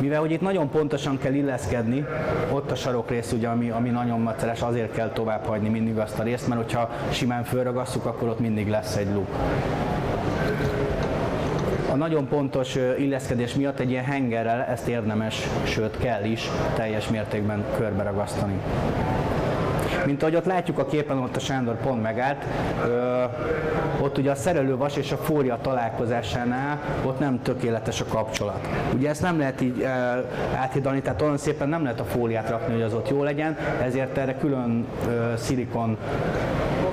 Mivel hogy itt nagyon pontosan kell illeszkedni, ott a sarokrész, ugye, ami nagyon maceres, azért kell tovább hagyni mindig azt a részt, mert hogyha simán fölragasszuk, akkor ott mindig lesz egy luk. A nagyon pontos illeszkedés miatt egy ilyen hengerrel ezt érdemes, sőt kell is teljes mértékben körbe ragasztani. Mint ahogy ott látjuk a képen, ott a Sándor pont megállt, ott ugye a szerelővas és a fólia találkozásánál ott nem tökéletes a kapcsolat. Ugye ezt nem lehet így áthidalni, tehát olyan szépen nem lehet a fóliát rakni, hogy az ott jó legyen, ezért erre külön szilikon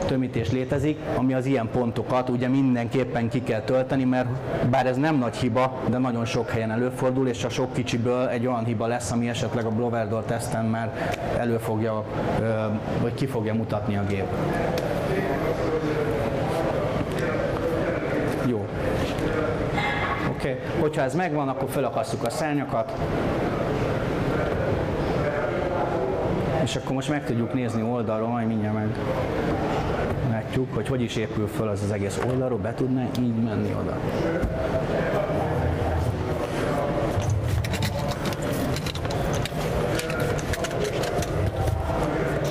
tömítés létezik, ami az ilyen pontokat ugye mindenképpen ki kell tölteni, mert bár ez nem nagy hiba, de nagyon sok helyen előfordul, és a sok kicsiből egy olyan hiba lesz, ami esetleg a blower door teszten már elő fogja, vagy ki fogja mutatni a gép. Jó. Oké. Hogyha ez megvan, akkor felakasszuk a szárnyakat. És akkor most meg tudjuk nézni oldalról, majd mindjárt meglátjuk, hogy is épül föl az egész oldalról, be tudná így menni oda.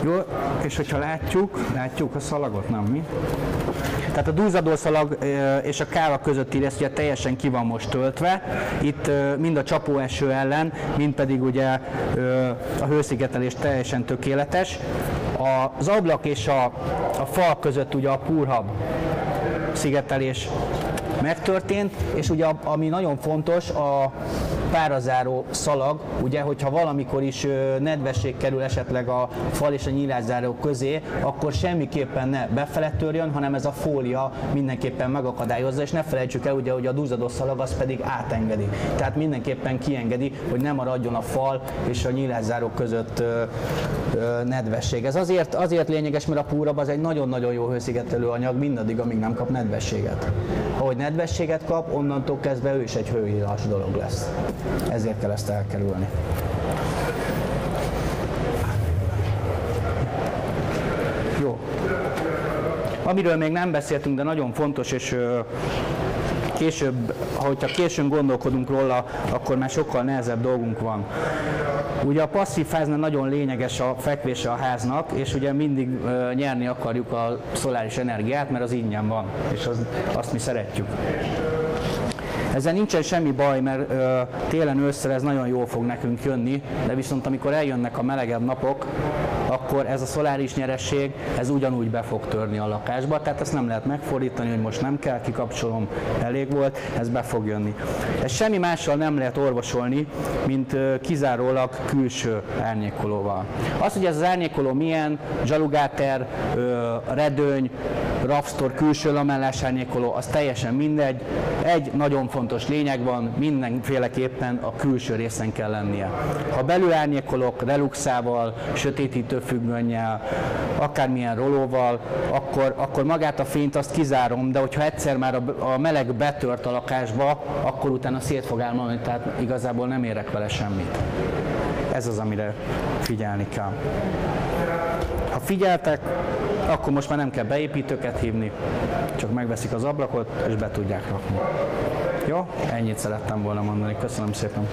Jó, és hogyha látjuk a szalagot, nem mi? Tehát a duzzadószalag és a káva közötti rész ugye teljesen ki van most töltve. Itt mind a csapóeső ellen, mind pedig ugye a hőszigetelés teljesen tökéletes. Az ablak és a fal között ugye a púrhab szigetelés megtörtént, és ugye ami nagyon fontos, a párazáró szalag, ugye, hogyha valamikor is nedvesség kerül esetleg a fal és a nyílászáró közé, akkor semmiképpen ne befele törjön, hanem ez a fólia mindenképpen megakadályozza, és ne felejtsük el, ugye, hogy a duzzadó szalag az pedig átengedi. Tehát mindenképpen kiengedi, hogy ne maradjon a fal és a nyílászáró között nedvesség. Ez azért lényeges, mert a púrhab az egy nagyon-nagyon jó hőszigetelő anyag mindaddig, amíg nem kap nedvességet. Ahogy nedvességet kap, onnantól kezdve ő is egy hőhíjas dolog lesz. Ezért kell ezt elkerülni. Jó. Amiről még nem beszéltünk, de nagyon fontos, és később, hogyha későn gondolkodunk róla, akkor már sokkal nehezebb dolgunk van. Ugye a passzív fáznál nagyon lényeges a fekvése a háznak, és ugye mindig nyerni akarjuk a szoláris energiát, mert az ingyen van, és azt mi szeretjük. Ezzel nincsen semmi baj, mert télen ősszel ez nagyon jól fog nekünk jönni, de viszont amikor eljönnek a melegebb napok, akkor ez a szoláris nyeresség, ez ugyanúgy be fog törni a lakásba, tehát ezt nem lehet megfordítani, hogy most nem kell, kikapcsolom, elég volt, ez be fog jönni. Ez semmi mással nem lehet orvosolni, mint kizárólag külső árnyékolóval. Az, hogy ez az árnyékoló milyen, zsalugáter, redőny, Ravstor külső lamellás árnyékoló, az teljesen mindegy. Egy nagyon fontos lényeg van, mindenféleképpen a külső részen kell lennie. Ha belül árnyékolok reluxával, sötétítő függönnyel, akármilyen rolóval, akkor magát a fényt azt kizárom, de hogyha egyszer már a meleg betört a lakásba, akkor utána szét fog állni, tehát igazából nem érek vele semmit. Ez az, amire figyelni kell. Ha figyeltek, akkor most már nem kell beépítőket hívni, csak megveszik az ablakot, és be tudják rakni. Jó? Ennyit szerettem volna mondani. Köszönöm szépen.